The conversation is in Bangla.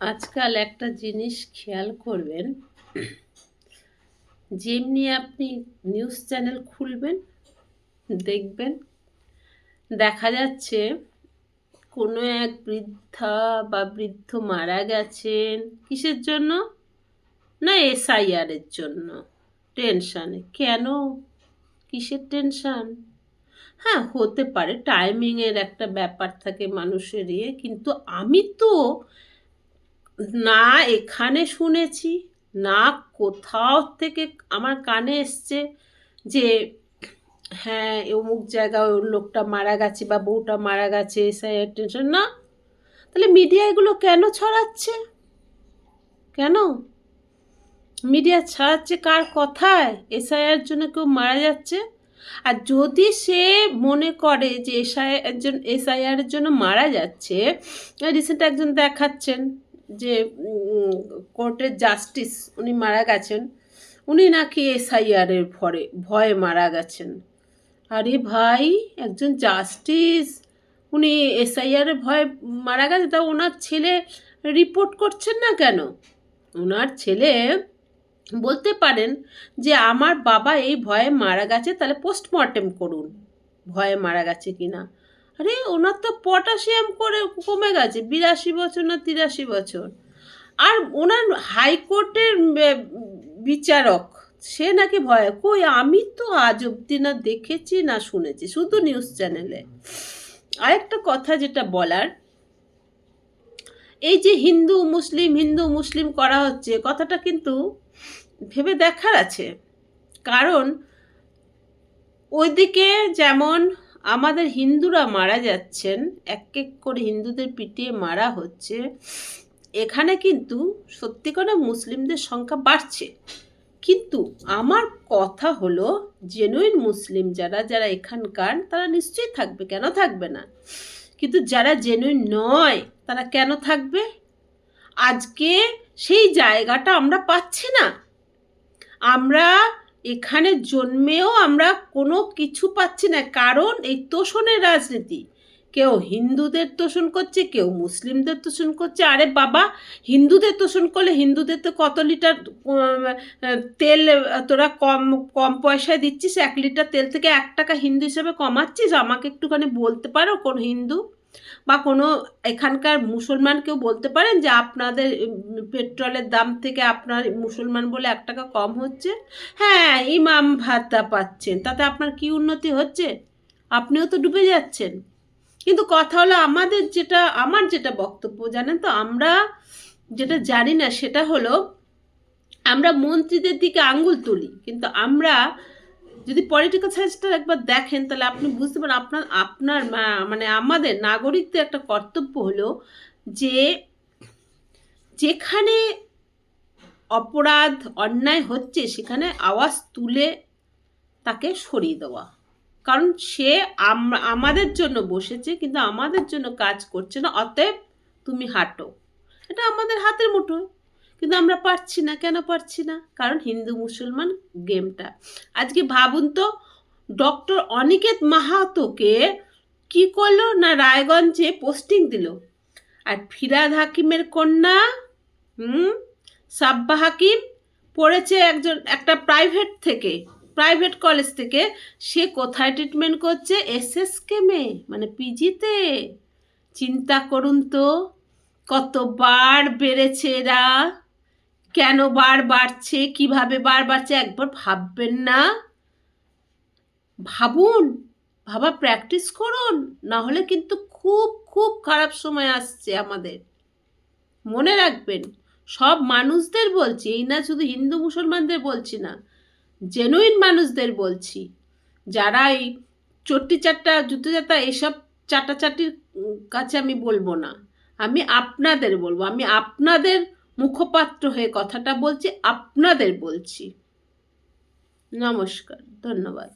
আজকাল একটা জিনিস খেয়াল করবেন, যেমনি আপনি নিউজ চ্যানেল খুলবেন দেখবেন দেখা যাচ্ছে কোনো এক বৃদ্ধা বা বৃদ্ধ মারা গেছেন। কিসের জন্য? না, এসআইআরের জন্য। টেনশানে। কেন? কিসের টেনশান? হ্যাঁ, হতে পারে টাইমিংয়ের একটা ব্যাপার থাকে মানুষের কিন্তু আমি তো না এখানে শুনেছি, না কোথাও থেকে আমার কানে এসছে যে হ্যাঁ অমুক জায়গায় ওর লোকটা মারা গেছে বা বউটা মারা গেছে, এসআইআর টেনশন না। তাহলে মিডিয়া এগুলো কেন ছড়াচ্ছে? কেন মিডিয়া ছড়াচ্ছে? কার কথায় এসআইআর জন্য কেউ মারা যাচ্ছে? আর যদি সে মনে করে যে এসআইআর জন্য মারা যাচ্ছে, রিসেন্ট একজন দেখাচ্ছেন যে কোর্টের জাস্টিস উনি মারা গেছেন, উনি নাকি এসআইআর এর ভয়ে মারা গেছেন। আরে ভাই, একজন জাস্টিস উনি এসআইআর এর ভয়ে মারা গেছে, তা ওনার ছেলে রিপোর্ট করছেন না কেন? ওনার ছেলে বলতে পারেন যে আমার বাবা এই ভয়ে মারা গেছে, তাহলে পোস্টমর্টেম করুন ভয়ে মারা গেছে কিনা। আরে ওনার তো পটাশিয়াম করে কমে গেছে, 82 বছর না 83 বছর। আর ওনার হাইকোর্টের বিচারক, সে নাকি ভয়ে। কই, আমি তো আজ অব্দি না দেখেছি না শুনেছি, শুধু নিউজ চ্যানেলে। আরেকটা কথা যেটা বলার, এই যে হিন্দু মুসলিম করা হচ্ছে, কথাটা কিন্তু ভেবে দেখার আছে। কারণ ওইদিকে যেমন আমাদের হিন্দুরা মারা যাচ্ছেন, এক এক করে হিন্দুদের পিটিয়ে মারা হচ্ছে, এখানে কিন্তু সত্যি করে মুসলিমদের সংখ্যা বাড়ছে। কিন্তু আমার কথা হলো, জেনুইন মুসলিম যারা যারা এখানকার, তারা নিশ্চয়ই থাকবে, কেন থাকবে না? কিন্তু যারা জেনুইন নয় তারা কেন থাকবে? আজকে সেই জায়গাটা আমরা পাচ্ছি না। আমরা এখানে জন্মেও আমরা কোনো কিছু পাচ্ছি না, কারণ এই তোষণের রাজনীতি। কেউ হিন্দুদের তোষণ করছে, কেউ মুসলিমদের তোষণ করছে। আরে বাবা, হিন্দুদের তোষণ করলে হিন্দুদের তো কত লিটার তেল তোরা কম কম পয়সায় দিচ্ছিস, 1 লিটার তেল থেকে 1 টাকা হিন্দু হিসেবে কমাচ্ছিস। আমাকে একটুখানি বলতে পারো কোন হিন্দু বা কোনো এখানকার মুসলমান কেউ বলতে পারেন যে আপনাদের পেট্রোলের দাম থেকে আপনার মুসলমান বলে 1 টাকা কম হচ্ছে? হ্যাঁ, ইমাম ভাতা পাচ্ছেন, তাতে আপনার কি উন্নতি হচ্ছে? আপনিও তো ডুবে যাচ্ছেন। কিন্তু কথা হলো, আমার যেটা বক্তব্য জানেন তো, আমরা যেটা জানি না সেটা হলো, আমরা মন্ত্রীদের দিকে আঙ্গুল তুলি, কিন্তু আমরা যদি পলিটিক্যাল সায়েন্সটা একবার দেখেন তাহলে আপনি বুঝতে পারেন আপনার মানে আমাদের নাগরিকদের একটা কর্তব্য হলো যে যেখানে অপরাধ অন্যায় হচ্ছে সেখানে আওয়াজ তুলে তাকে সরিয়ে দেওয়া। কারণ সে আমাদের জন্য বসেছে কিন্তু আমাদের জন্য কাজ করছে না, অতএব তুমি হাঁটো। এটা আমাদের হাতের মুঠোয়, কিন্তু আমরা পারছি না। কেন পারছি না? কারণ হিন্দু মুসলমান গেমটা। আজকে ভাবুন তো, ডক্টর অনিকেত মাহাতোকে কি করলো না, রায়গঞ্জে পোস্টিং দিল। আর ফিরহাদ হাকিমের কন্যা সাব্বা হাকিম পড়েছে একটা প্রাইভেট কলেজ থেকে। সে কোথায় ট্রিটমেন্ট করছে? এসএসকেমে, মানে পিজিতে। চিন্তা করুন তো, কতবার বেড়েছে এরা, কেন বাড়ছে, কিভাবে বাড়ছে, একবার ভাববেন না? ভাবুন, ভাবা প্র্যাকটিস করুন, না হলে কিন্তু খুব খুব খারাপ সময় আসছে আমাদের। মনে রাখবেন, সব মানুষদের বলছি, এই না শুধু হিন্দু মুসলমানদের বলছি না, জেনুইন মানুষদের বলছি। যারা এই চট্টি চাট্টা জুতো চাটা এসব চাটাচাটির কাছে আমি বলবো না, আমি আপনাদের বলবো। আমি আপনাদের মুখপাত্র হয়ে কথাটা বলছি, আপনাদের বলছি। নমস্কার, ধন্যবাদ।